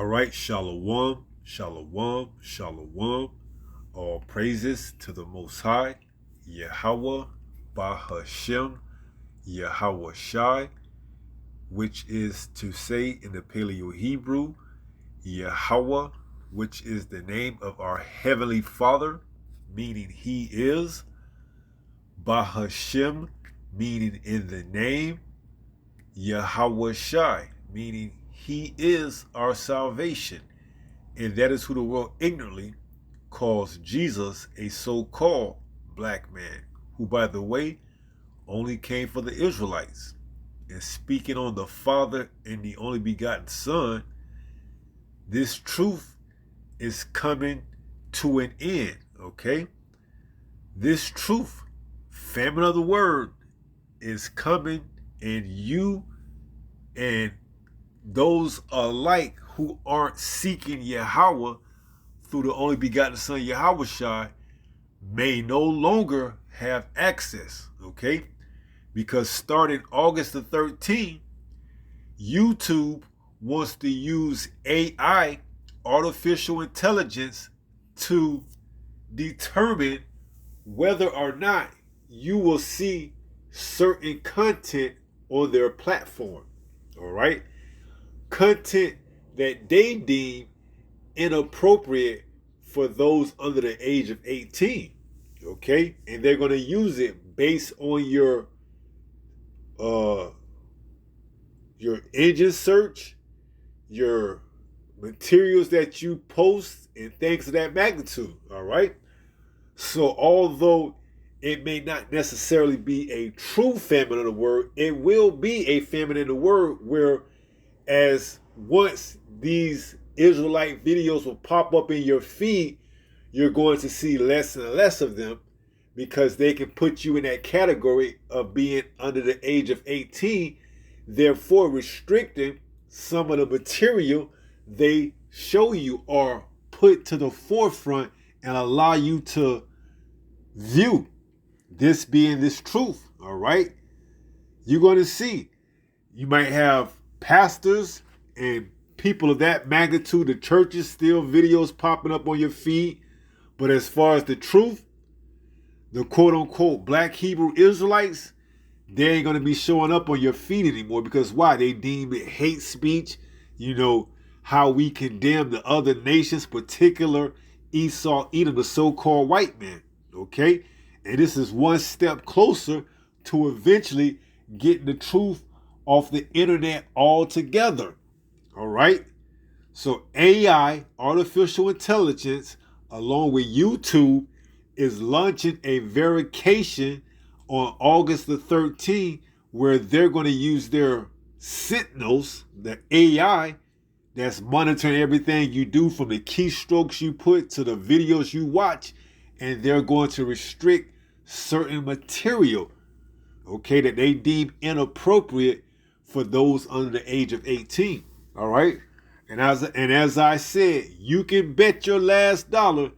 All right, shalom, shalom, shalom. All praises to the Most High, Yahweh, Bahashem, Yahweh Shai, which is to say in the Paleo Hebrew, Yahweh, which is the name of our Heavenly Father, meaning He is, Bahashem, meaning in the name, Yahweh Shai, meaning He is our salvation. And that is who the world ignorantly calls Jesus a so-called black man, who, by the way, only came for the Israelites. And speaking on the Father and the only begotten Son, this truth is coming to an end, okay? This truth, famine of the word, is coming, and you and those alike who aren't seeking Yahweh through the only begotten Son, Yahweh Shai, may no longer have access, okay? Because starting August the 13th, YouTube wants to use AI, artificial intelligence, to determine whether or not you will see certain content on their platform, all right? Content that they deem inappropriate for those under the age of 18, okay? And they're going to use it based on your engine search, your materials that you post, and things of that magnitude, all right? So although it may not necessarily be a true famine of the word, it will be a famine in the word, where as once these Israelite videos will pop up in your feed, you're going to see less and less of them, because they can put you in that category of being under the age of 18, therefore restricting some of the material they show you or put to the forefront and allow you to view, this being this truth, all right? You're going to see, you might have pastors and people of that magnitude, the churches, still videos popping up on your feed. But as far as the truth, the quote-unquote black Hebrew Israelites, they ain't going to be showing up on your feed anymore. Because why? They deem it hate speech. You know, how we condemn the other nations, particular Esau, Edom, the so-called white man, okay? And this is one step closer to eventually getting the truth off the internet altogether, all right? So AI, artificial intelligence, along with YouTube, is launching a verification on August the 13th, where they're going to use their sentinels, the AI, that's monitoring everything you do, from the keystrokes you put to the videos you watch, and they're going to restrict certain material, okay, that they deem inappropriate for those under the age of 18, all right? And as I said, you can bet your last dollar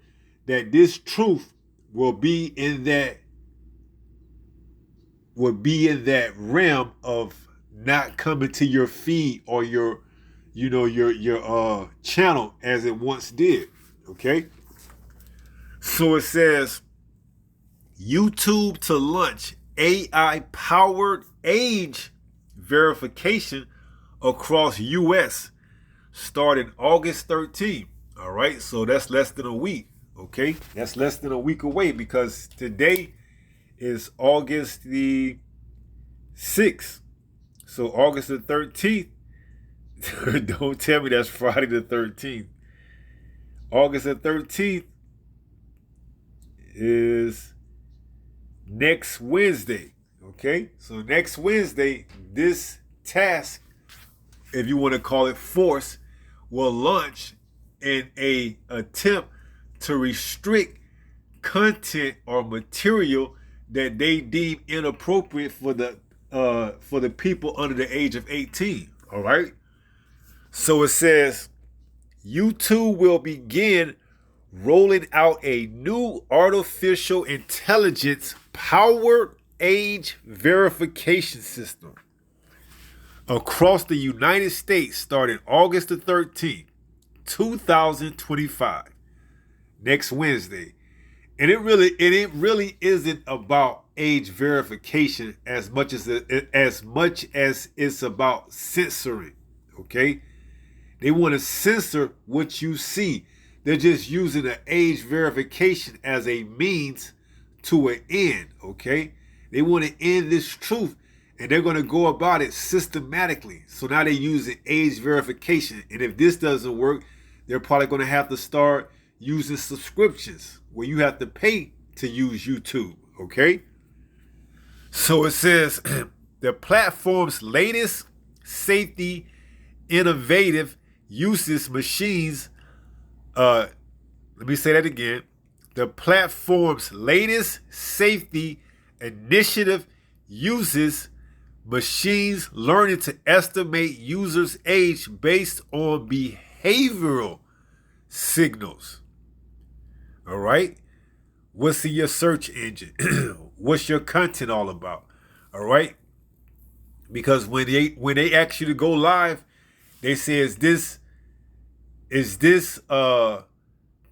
that this truth will be in that realm of not coming to your feed or your channel as it once did, okay? So it says, YouTube to launch AI-powered age verification across U.S. starting August 13th. All right, so that's less than a week, okay? That's less than a week away, because today is August the 6th. So August the 13th, don't tell me that's Friday the 13th. August the 13th is next Wednesday, okay? So next Wednesday, this task, if you want to call it force, will launch in a attempt to restrict content or material that they deem inappropriate for the people under the age of 18, all right? So it says, YouTube will begin rolling out a new artificial intelligence powered age verification system across the United States starting August the 13th. 2025, next Wednesday. And it really isn't about age verification as much as it's about censoring. Okay? They want to censor what you see. They're just using the age verification as a means to an end. Okay? They want to end this truth, and they're going to go about it systematically. So now they're using age verification. And if this doesn't work, they're probably going to have to start using subscriptions where you have to pay to use YouTube. Okay? So it says the platform's latest safety innovative uses machines. Let me say that again. The platform's latest safety initiative uses machines learning to estimate users' age based on behavioral signals. All right? What's in your search engine? What's your content all about? All right? Because when they ask you to go live, they say, is this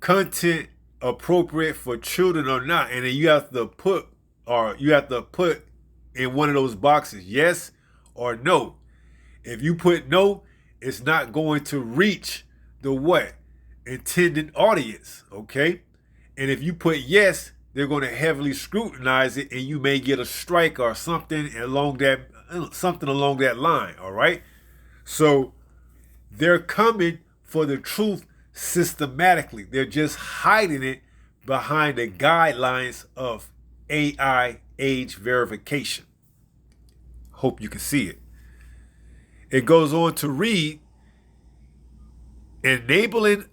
content appropriate for children or not? And then you have to put in one of those boxes, yes or no. If you put no, it's not going to reach the what? Intended audience, okay? And if you put yes, they're going to heavily scrutinize it, and you may get a strike or something along that line, all right? So they're coming for the truth systematically. They're just hiding it behind the guidelines of AI age verification. Hope you can see it. It goes on to read, enabling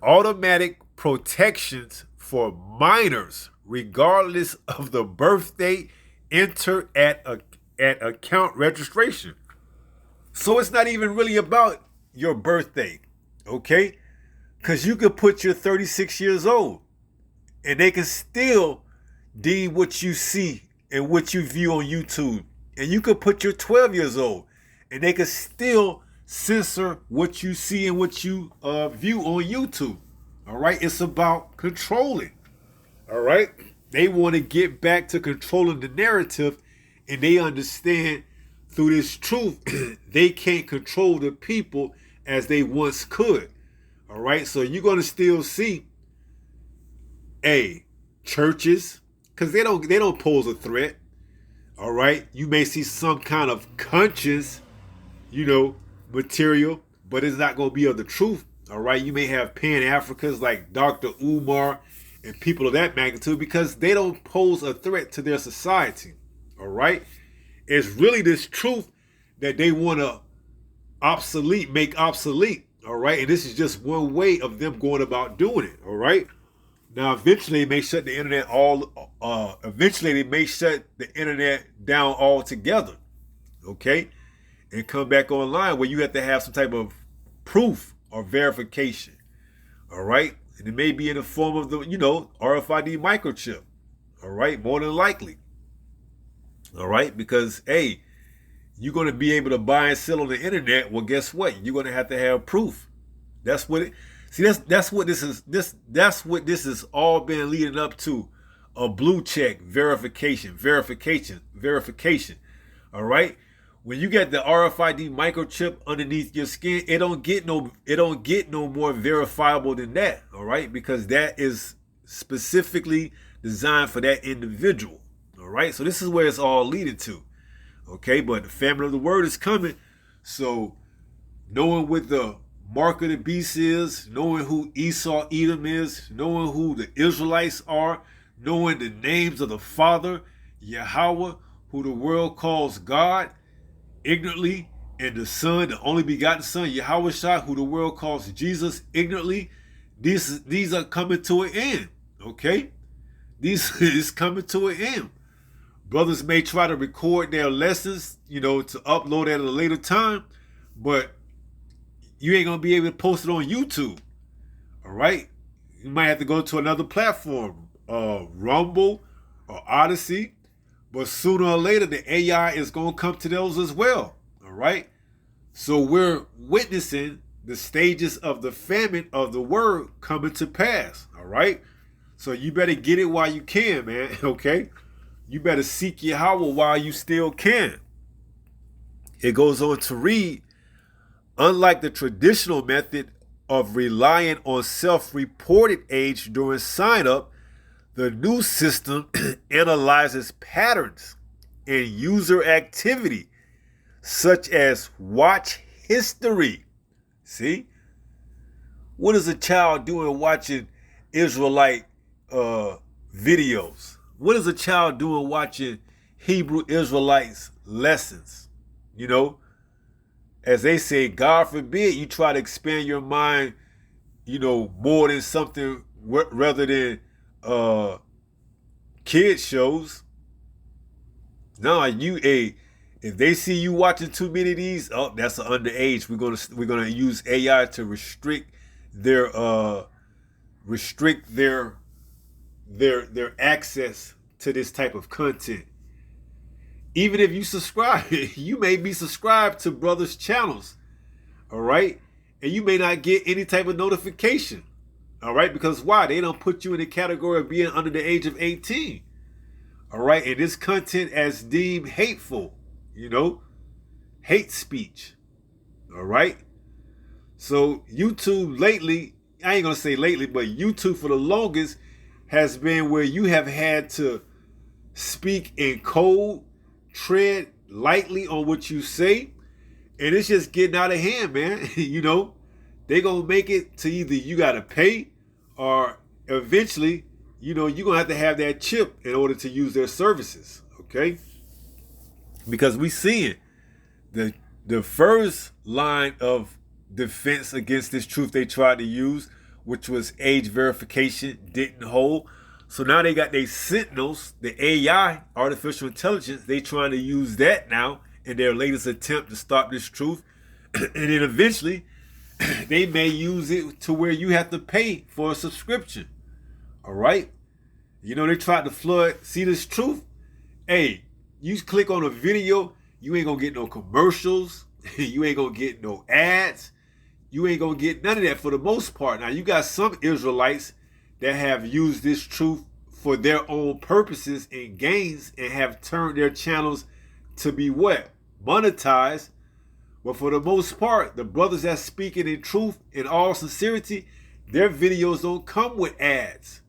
automatic protections for minors regardless of the birth date entered at account registration. So it's not even really about your birthday, okay? Because you could put your 36 years old and they can still deem what you see and what you view on YouTube. And you could put your 12 years old and they can still censor what you see and what you view on YouTube. All right? It's about controlling. All right? They want to get back to controlling the narrative, and they understand through this truth they can't control the people as they once could. All right? So you're going to still see churches, because they don't pose a threat. All right? You may see some kind of conscious, material, but it's not going to be of the truth. All right? You may have Pan-Africans like Dr. Umar and people of that magnitude, because they don't pose a threat to their society. All right? It's really this truth that they want to make obsolete. All right? And this is just one way of them going about doing it. All right? Now, eventually, they may shut the internet down altogether. Okay? And come back online where you have to have some type of proof or verification. All right? And it may be in the form of the, RFID microchip. All right? More than likely. All right? Because, you're going to be able to buy and sell on the internet. Well, guess what? You're going to have proof. That's what it... See, that's what this is. That's what this has all been leading up to. A blue check verification. All right? When you get the RFID microchip underneath your skin, it don't get no more verifiable than that. All right? Because that is specifically designed for that individual. All right? So this is where it's all leading to. Okay? But the famine of the word is coming. So knowing what the mark of the beast is, knowing who Esau Edom is, knowing who the Israelites are, knowing the names of the Father, Yahweh, who the world calls God, ignorantly, and the Son, the only begotten Son, Yahweh Shai, who the world calls Jesus, ignorantly. These are coming to an end, okay? These is coming to an end. Brothers may try to record their lessons, to upload at a later time, but you ain't going to be able to post it on YouTube, all right? You might have to go to another platform, Rumble or Odyssey, but sooner or later, the AI is going to come to those as well, all right? So we're witnessing the stages of the famine of the word coming to pass. All right. So you better get it while you can, man. Okay. You better seek Yahweh while you still can. It goes on to read, unlike the traditional method of relying on self-reported age during sign-up, the new system analyzes patterns in user activity, such as watch history. See? What is a child doing watching Israelite videos? What is a child doing watching Hebrew Israelites lessons? You know, as they say, God forbid you try to expand your mind, you know, more than something rather than kid shows. No, if they see you watching too many of these, oh, that's an underage. We're gonna use AI to restrict their access to this type of content. Even if you subscribe, you may be subscribed to brothers' channels, all right? And you may not get any type of notification, all right? Because why? They don't put you in the category of being under the age of 18, all right? And this content as deemed hateful, you know, hate speech, all right? So YouTube lately, I ain't gonna say lately, but YouTube for the longest has been where you have had to speak in code, tread lightly on what you say, and it's just getting out of hand, man. You know, they gonna make it to either you gotta pay or eventually, you know, you're gonna have that chip in order to use their services, okay? Because we seeing the first line of defense against this truth they tried to use, which was age verification, didn't hold. So now they got their sentinels, the AI, artificial intelligence, they trying to use that now in their latest attempt to stop this truth. And then eventually, they may use it to where you have to pay for a subscription. All right? You know, they tried to flood, see this truth? Hey, you click on a video, you ain't gonna get no commercials, you ain't gonna get no ads, you ain't gonna get none of that for the most part. Now, you got some Israelites that have used this truth for their own purposes and gains and have turned their channels to be what? Monetized. But for the most part, the brothers that's speaking in truth, in all sincerity, their videos don't come with ads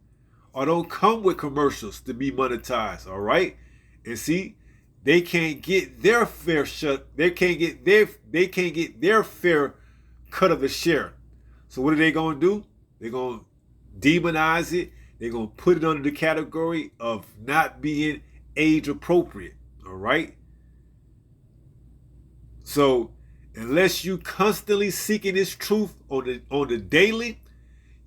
or don't come with commercials to be monetized, all right? And see, they can't get their fair they can't get their fair cut of the share. So what are they gonna do? They're gonna demonize it. They're gonna put it under the category of not being age appropriate. All right. So unless you constantly seeking this truth on the daily,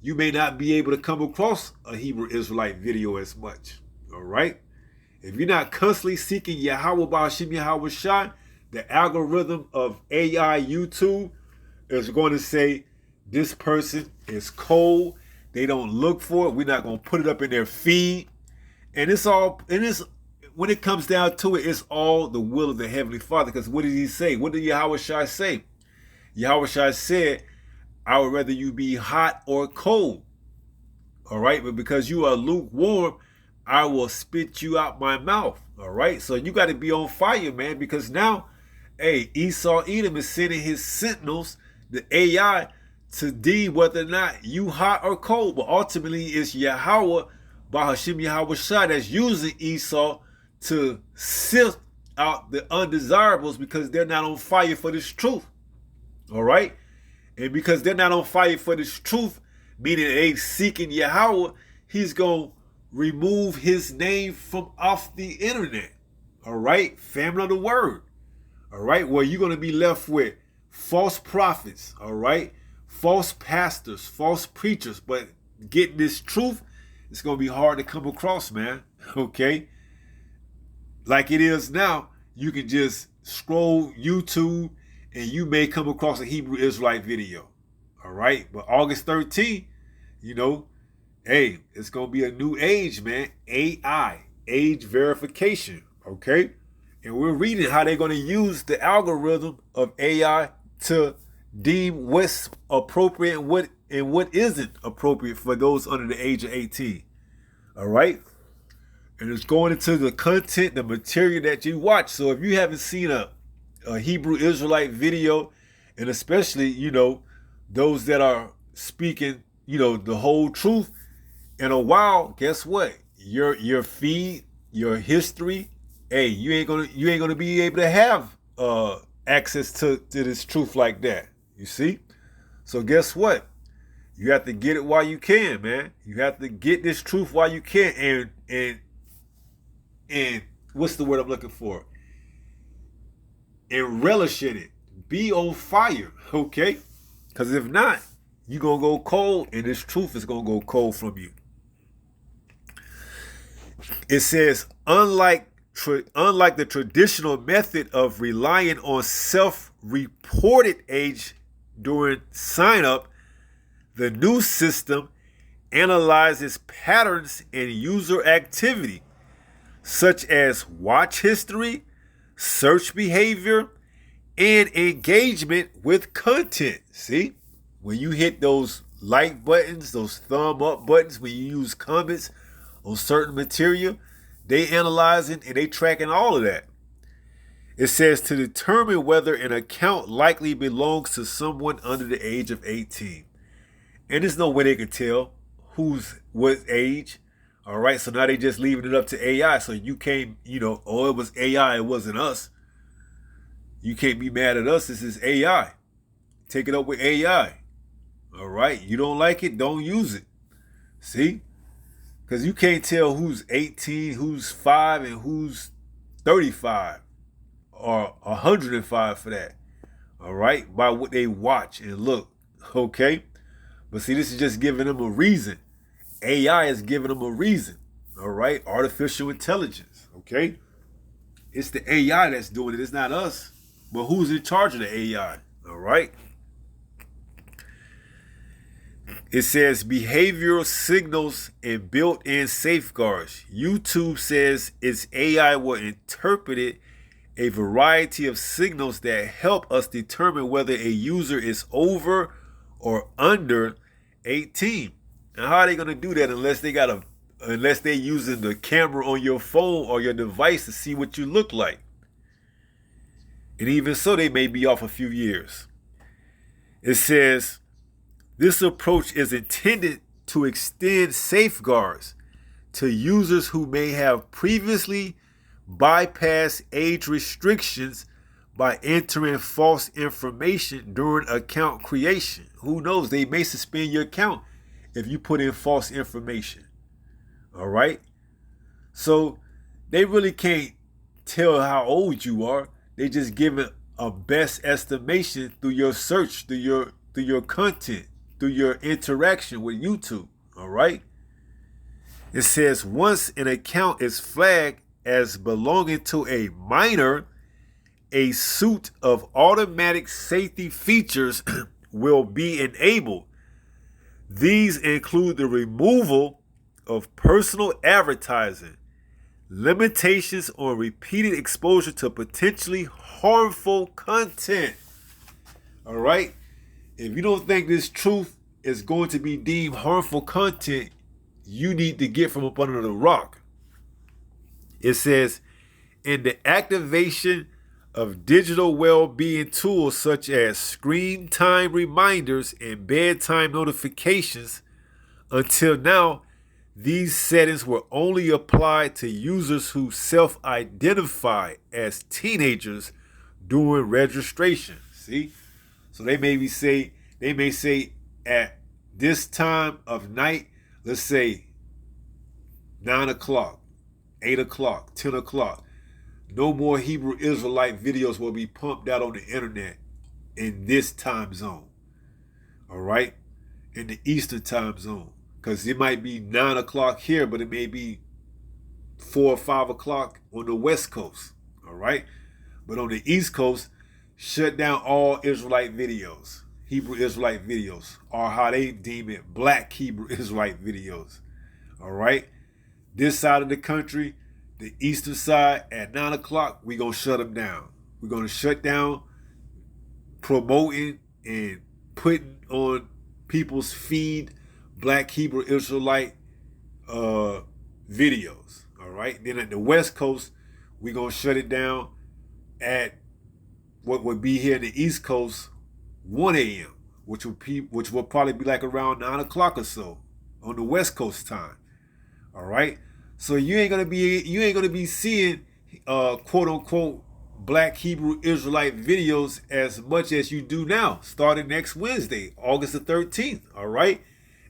you may not be able to come across a Hebrew Israelite video as much. All right. If you're not constantly seeking Yahweh Ba'ashim Yahweh Shai, the algorithm of AI YouTube is going to say this person is cold. They don't look for it. We're not going to put it up in their feed. And when it comes down to it, it's all the will of the Heavenly Father. Because what did he say? What did Yahweh Shai say? Yahweh Shai said, I would rather you be hot or cold. All right. But because you are lukewarm, I will spit you out my mouth. All right. So you got to be on fire, man. Because now, hey, Esau Edom is sending his sentinels, the AI, to deem whether or not you hot or cold. But ultimately, it's Yahweh, Bahashim Yahweh Shai, that's using Esau to sift out the undesirables because they're not on fire for this truth. All right? And because they're not on fire for this truth, meaning they seeking Yahweh, he's going to remove his name from off the internet. All right? Family of the word. All right? Well, you're going to be left with false prophets. All right? False pastors, false preachers. But getting this truth, it's going to be hard to come across, man. Okay? Like it is now, you can just scroll YouTube and you may come across a Hebrew Israelite video. All right? But August 13th, you know, hey, it's going to be a new age, man. AI, age verification. Okay? And we're reading how they're going to use the algorithm of AI to deem what's appropriate and what isn't appropriate for those under the age of 18. All right? And it's going into the content, the material that you watch. So if you haven't seen a Hebrew Israelite video, and especially, those that are speaking, the whole truth in a while, guess what? Your feed, your history, hey, you ain't gonna be able to have access to this truth like that. You see? So guess what? You have to get it while you can, man. You have to get this truth while you can, and what's the word I'm looking for? And relish in it. Be on fire, okay? Because if not, you're going to go cold, and this truth is going to go cold from you. It says, unlike the traditional method of relying on self-reported age during sign-up, the new system analyzes patterns in user activity, such as watch history, search behavior, and engagement with content. See, when you hit those like buttons, those thumb up buttons, when you use comments on certain material, they analyzing and they tracking all of that. It says to determine whether an account likely belongs to someone under the age of 18. And there's no way they can tell who's what age. All right, so now they just leaving it up to AI. So you can't, it was AI, it wasn't us. You can't be mad at us. This is AI. Take it up with AI. All right, you don't like it, don't use it. See? Because you can't tell who's 18, who's 5, and who's 35 or 105 for that. All right, by what they watch and look. Okay? But see, this is just giving them a reason. AI is giving them a reason. All right? Artificial intelligence. Okay? It's the AI that's doing it. It's not us. But who's in charge of the AI? All right? It says behavioral signals and built-in safeguards. YouTube says its AI will interpret a variety of signals that help us determine whether a user is over or under 18. And how are they going to do that unless they're using the camera on your phone or your device to see what you look like? And even so, they may be off a few years. It says this approach is intended to extend safeguards to users who may have previously bypassed age restrictions by entering false information during account creation. Who knows? They may suspend your account if you put in false information. All right? So they really can't tell how old you are. They just give it a best estimation through your search, through your content, through your interaction with YouTube. All right? It says once an account is flagged as belonging to a minor, a suite of automatic safety features will be enabled. These include the removal of personal advertising, limitations on repeated exposure to potentially harmful content. All right? If you don't think this truth is going to be deemed harmful content, you need to get from up under the rock. It says, in the activation of digital well-being tools such as screen time reminders and bedtime notifications, until now, these settings were only applied to users who self-identify as teenagers during registration. See? So they may say at this time of night, let's say 9 o'clock, 8 o'clock, 10 o'clock, no more Hebrew Israelite videos will be pumped out on the internet in this time zone. All right? In the Eastern time zone. Because it might be 9 o'clock here, but it may be 4 or 5 o'clock on the West Coast. All right? But on the East Coast, shut down all Israelite videos. Hebrew Israelite videos. Or how they deem it, black Hebrew Israelite videos. All right? This side of the country, the eastern side, at 9 o'clock, we're going to shut them down. We're going to shut down promoting and putting on people's feed Black Hebrew Israelite videos. All right. Then at the West Coast, we're gonna shut it down at what would be here in the East Coast, 1 a.m., which will probably be like around 9 o'clock or so on the West Coast time. All right. So you ain't gonna be seeing quote unquote Black Hebrew Israelite videos as much as you do now, starting next Wednesday, August the 13th. All right.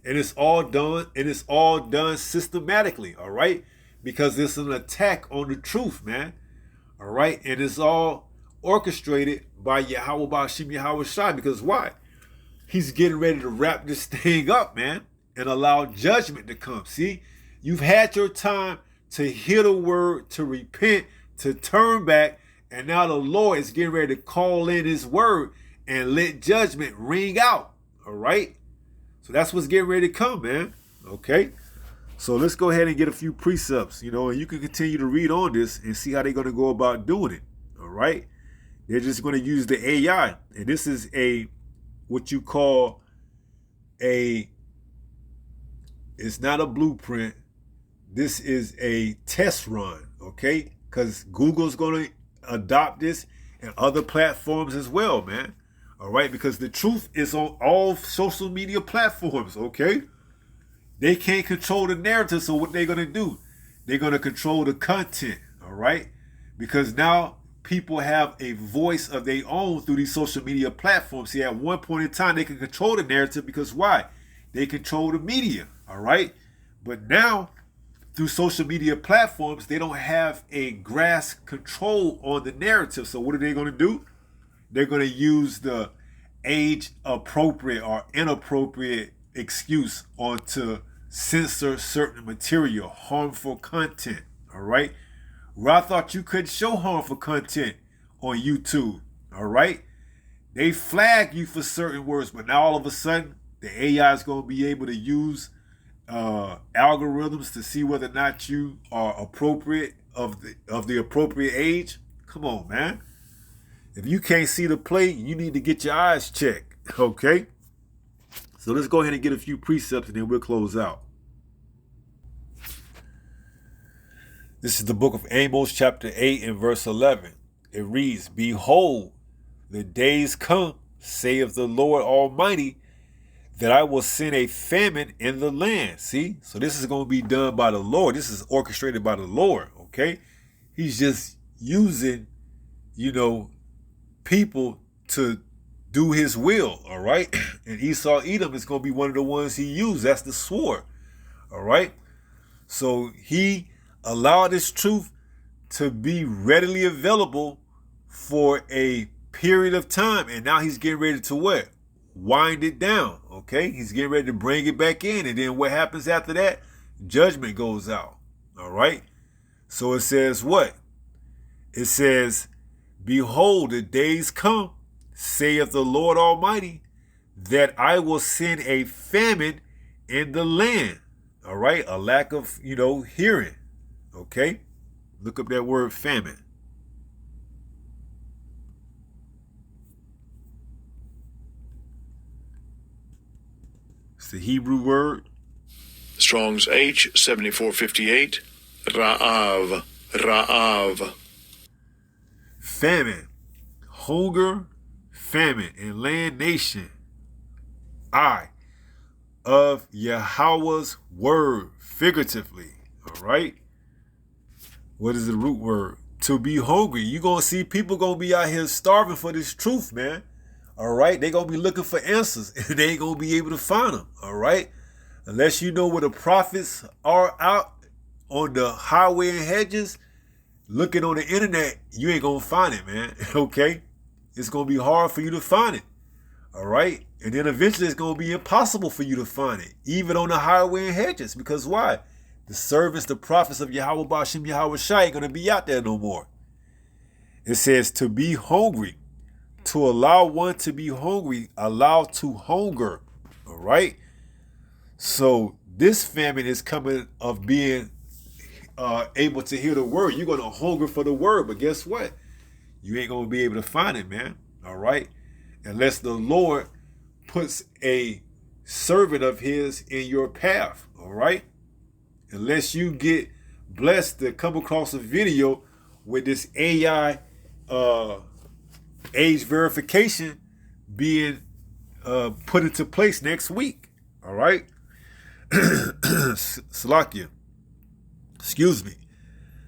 And it's all done systematically, all right? Because it's an attack on the truth, man. All right? And it's all orchestrated by Yahweh Bashim Yahweh Shai. Because why? He's getting ready to wrap this thing up, man, and allow judgment to come. See, you've had your time to hear the word, to repent, to turn back, and now the Lord is getting ready to call in his word and let judgment ring out, all right? So that's what's getting ready to come, man. Okay? So let's go ahead and get a few precepts, and you can continue to read on this and see how they're going to go about doing it. All right? They're just going to use the AI. And this is what you call it's not a blueprint. This is a test run, okay? Because Google's going to adopt this and other platforms as well, man. All right, because the truth is on all social media platforms, okay? They can't control the narrative, so what they're going to do? They're going to control the content, all right? Because now people have a voice of their own through these social media platforms. See, at one point in time, they can control the narrative because why? They control the media, all right? But now, through social media platforms, they don't have a grasp control on the narrative. So what are they going to do? They're going to use the age appropriate or inappropriate excuse to censor certain material, harmful content. All right. Where I thought you couldn't show harmful content on YouTube. All right. They flag you for certain words, but now all of a sudden the AI is going to be able to use algorithms to see whether or not you are appropriate of the appropriate age. Come on, man. If you can't see the play, you need to get your eyes checked, okay? So let's go ahead and get a few precepts and then we'll close out. This is the book of Amos, chapter 8 and verse 11. It reads, "Behold, the days come, saith the Lord Almighty, that I will send a famine in the land." See? So this is going to be done by the Lord. This is orchestrated by the Lord, okay? He's just using, people to do his will, all right? And Esau Edom is going to be one of the ones he used. That's the sword, all right? So he allowed this truth to be readily available for a period of time. And now he's getting ready to what? Wind it down, okay? He's getting ready to bring it back in. And then what happens after that? Judgment goes out, all right? So it says what? It says, "Behold, the days come, saith the Lord Almighty, that I will send a famine in the land." All right, a lack of, hearing. Okay, look up that word famine. It's the Hebrew word. Strong's H7458, Ra'av, Ra'av. Famine, hunger, famine, and land nation. I of Yahweh's word, figuratively. All right. What is the root word? To be hungry. You're going to see people going to be out here starving for this truth, man. All right. They're going to be looking for answers and they ain't going to be able to find them. All right. Unless you know where the prophets are out on the highway and hedges, looking on the internet, you ain't going to find it, man. Okay. It's going to be hard for you to find it. All right. And then eventually it's going to be impossible for you to find it, even on the highway and hedges. Because why? The servants, the prophets of Yahweh Bashim Yahweh Shai ain't going to be out there no more. It says to be hungry. To allow one to be hungry, allow to hunger. All right. So this famine is coming of being able to hear the word. You're going to hunger for the word. But guess what? You ain't going to be able to find it, man. All right. unless the Lord puts a servant of his in your path, all right? Unless you get blessed to come across a video with this AI age verification being put into place next week, all right? Salakia. Excuse me.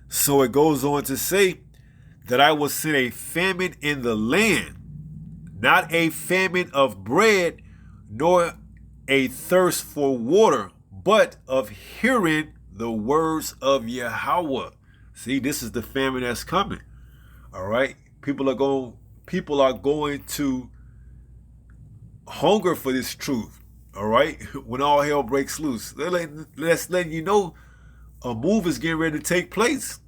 So it goes on to say that I will send a famine in the land, not a famine of bread, nor a thirst for water, but of hearing the words of Yahweh. See, this is the famine that's coming. All right, people are going to hunger for this truth. All right, when all hell breaks loose, let's let you know a move is getting ready to take place.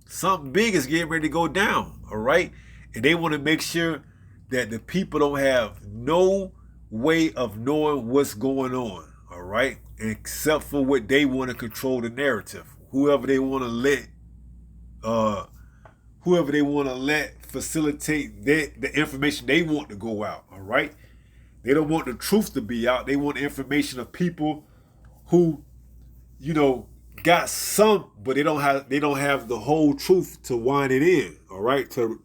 Something big is getting ready to go down. All right, and they want to make sure that the people don't have no way of knowing what's going on. All right, except for what they want to control the narrative. Whoever they want to let facilitate the information they want to go out. All right, they don't want the truth to be out. They want the information of people who, got some, but they don't have the whole truth to wind it in. All right, to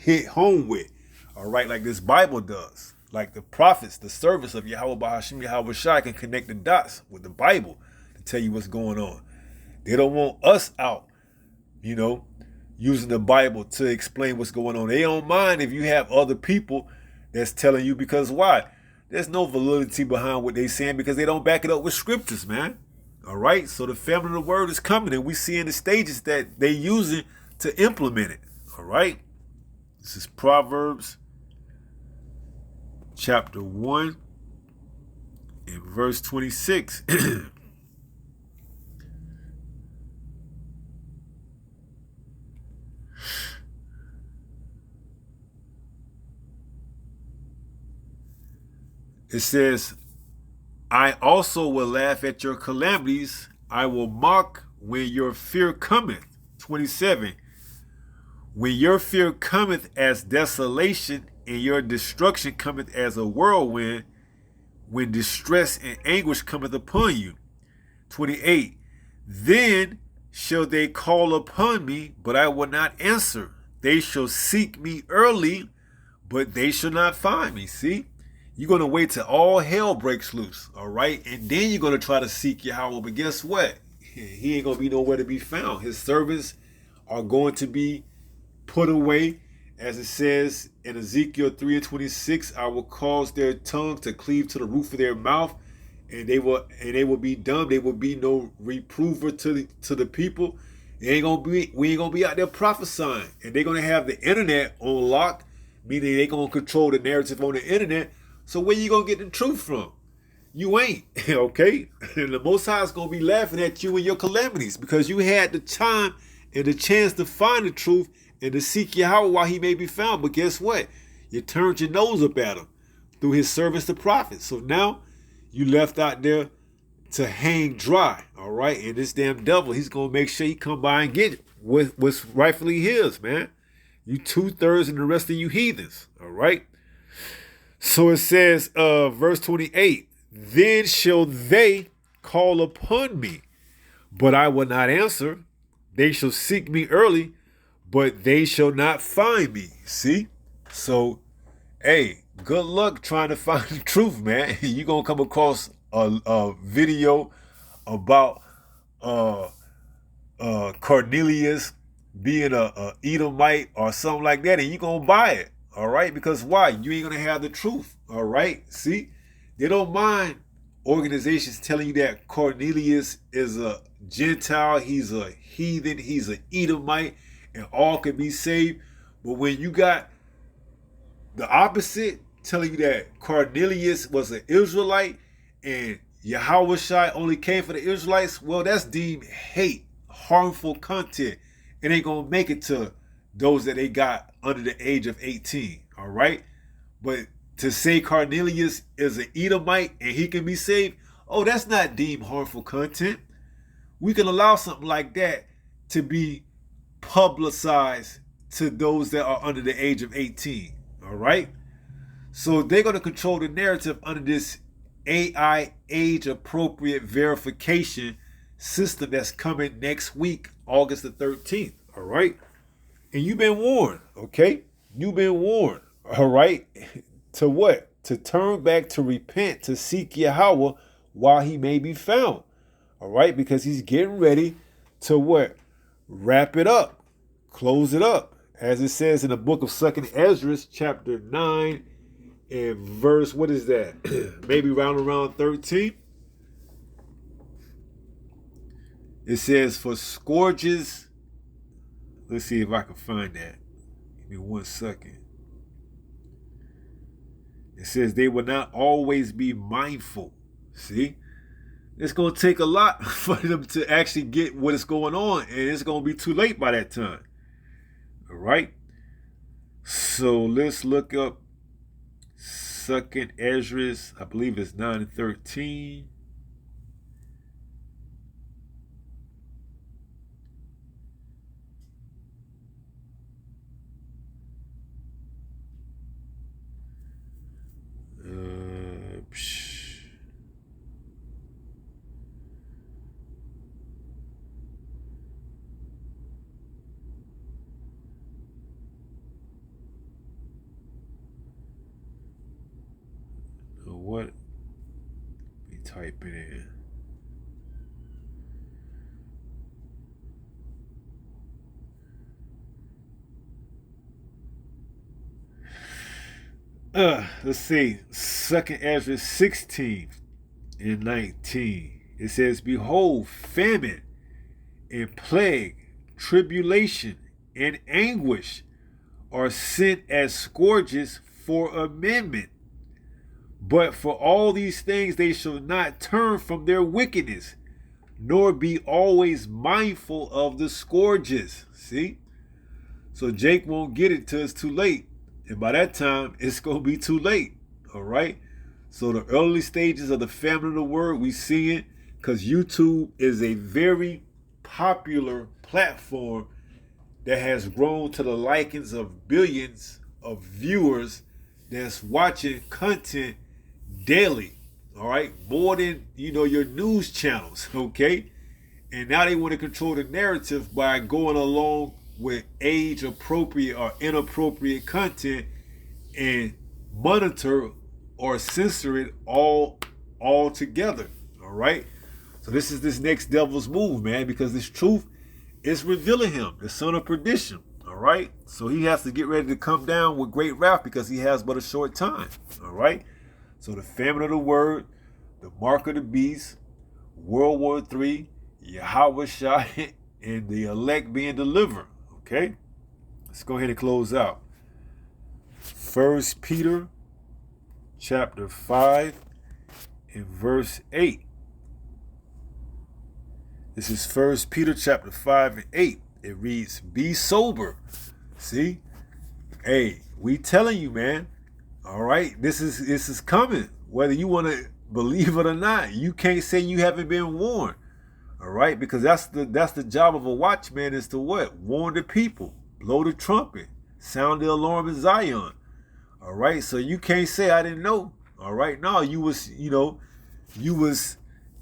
hit home with. All right, like this Bible does. Like the prophets, the service of Yahweh Bahashim Yahweh Shai can connect the dots with the Bible to tell you what's going on. They don't want us out, using the Bible to explain what's going on. They don't mind if you have other people that's telling you, because why? There's no validity behind what they're saying because they don't back it up with scriptures, man. All right, so the famine of the word is coming, and we see in the stages that they're using to implement it. All right, this is Proverbs chapter 1 and verse 26. It says, I also will laugh at your calamities. I will mock when your fear cometh. 27. When your fear cometh as desolation, and your destruction cometh as a whirlwind, when distress and anguish cometh upon you. 28. Then shall they call upon me, but I will not answer. They shall seek me early, but they shall not find me. See? You're going to wait till all hell breaks loose, all right? And then you're going to try to seek Yahweh. But guess what? He ain't going to be nowhere to be found. His servants are going to be put away. As it says in Ezekiel 3:26, I will cause their tongue to cleave to the roof of their mouth, and they will be dumb. They will be no reprover to the people. We ain't gonna be out there prophesying. And they're gonna have the internet on lock, meaning they're gonna control the narrative on the internet. So where you gonna get the truth from? You ain't, okay? And the Most High is gonna be laughing at you and your calamities because you had the time and the chance to find the truth and to seek Yahweh while he may be found. But guess what? You turned your nose up at him through his servants, the prophets. So now you left out there to hang dry, all right? And this damn devil, he's going to make sure he come by and get what's rightfully his, man. You 2/3 and the rest of you heathens, all right? So it says, verse 28, then shall they call upon me, but I will not answer. They shall seek me early, but they shall not find me. See? So, hey, good luck trying to find the truth, man. You're going to come across a video about Cornelius being a Edomite or something like that, and you're going to buy it, all right? Because why? You ain't going to have the truth, all right? See? They don't mind organizations telling you that Cornelius is a Gentile, he's a heathen, he's an Edomite, and all can be saved. But when you got the opposite telling you that Cornelius was an Israelite and Yahweh Shai only came for the Israelites, well, that's deemed hate, harmful content. It ain't going to make it to those that they got under the age of 18, all right? But to say Cornelius is an Edomite and he can be saved, oh, that's not deemed harmful content. We can allow something like that to be publicized to those that are under the age of 18, all right? So they're going to control the narrative under this AI age appropriate verification system that's coming next week, August the 13th. All right. And you've been warned. Okay. You've been warned. All right. To what? To turn back, to repent, to seek Yahweh while he may be found. All right. Because he's getting ready to what? Wrap it up. Close it up. As it says in the book of 2nd Ezra, chapter 9 and verse, what is that? Maybe around 13. It says, for scourges. Let's see if I can find that. Give me 1 second. It says they will not always be mindful. See? It's going to take a lot for them to actually get what is going on. And it's going to be too late by that time. All right? So let's look up 2nd Ezra. I believe it's 9 and 13. What? Let me type it in. Let's see. 2nd Ezra 16 and 19. It says, behold, famine and plague, tribulation and anguish are sent as scourges for amendment. But for all these things they shall not turn from their wickedness, nor be always mindful of the scourges. See? So Jake won't get it till it's too late. And by that time, it's going to be too late. All right? So the early stages of the famine of the word, we see it because YouTube is a very popular platform that has grown to the likings of billions of viewers that's watching content daily. All right? More than, your news channels. Okay? And now they want to control the narrative by going along with age appropriate or inappropriate content and monitor or censor it all together. All right. So this is this next devil's move, man, because this truth is revealing him, the son of perdition. All right. So he has to get ready to come down with great wrath because he has but a short time. All right. So the famine of the word, the mark of the beast, World War III, Yahweh Shai, and the elect being delivered. Okay, let's go ahead and close out. 1 Peter chapter 5 and verse 8. This is 1 Peter chapter 5 and 8. It reads, be sober. See? Hey, we telling you, man. All right, this is coming. Whether you want to believe it or not, you can't say you haven't been warned. All right, because that's the job of a watchman, is to what? Warn the people, blow the trumpet, sound the alarm in Zion. All right, so you can't say I didn't know. All right, no, you was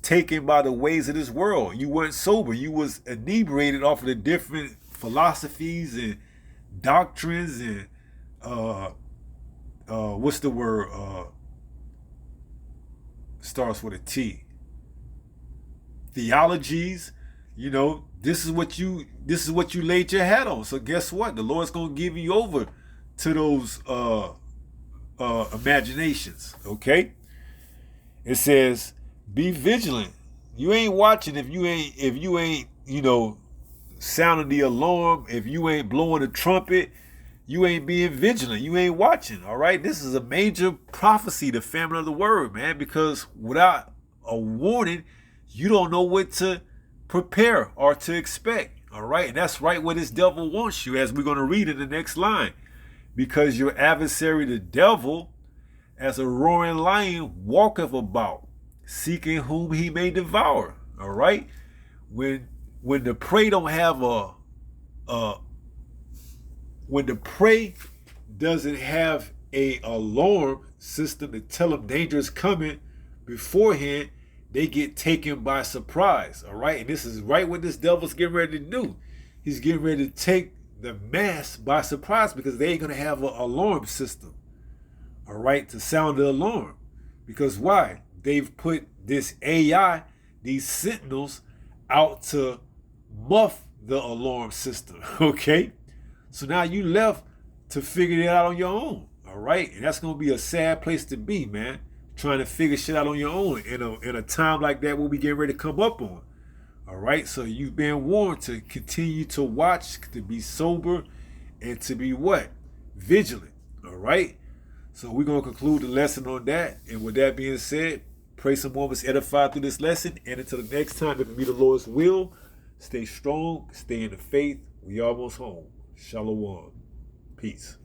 taken by the ways of this world. You weren't sober. You was inebriated off of the different philosophies and doctrines and what's the word? Starts with a T. Theologies. This is what you laid your hat on. So guess what? The Lord's gonna give you over to those imaginations. Okay. It says, be vigilant. You ain't watching if you ain't sounding the alarm, if you ain't blowing the trumpet, you ain't being vigilant, you ain't watching. All right. This is a major prophecy, the famine of the word, man, because without a warning, you don't know what to prepare or to expect. All right. And that's right where this devil wants you, as we're going to read in the next line. Because your adversary, the devil, as a roaring lion, walketh about, seeking whom he may devour. All right. When the prey don't have when the prey doesn't have a alarm system to tell them danger is coming beforehand, they get taken by surprise. All right, and this is right what this devil's getting ready to do. He's getting ready to take the mass by surprise because they ain't gonna have an alarm system. All right, to sound the alarm. Because why? They've put this AI, these sentinels, out to muff the alarm system. Okay, so now you left to figure it out on your own. All right, and that's gonna be a sad place to be, man. Trying to figure shit out on your own in a time like that where we get ready to come up on. All right, so you've been warned to continue to watch, to be sober, and to be what? Vigilant. All right, so we're gonna conclude the lesson on that. And with that being said, pray someone was edified through this lesson. And until the next time, if it be the Lord's will, stay strong, stay in the faith. We almost home. Shalom. Peace.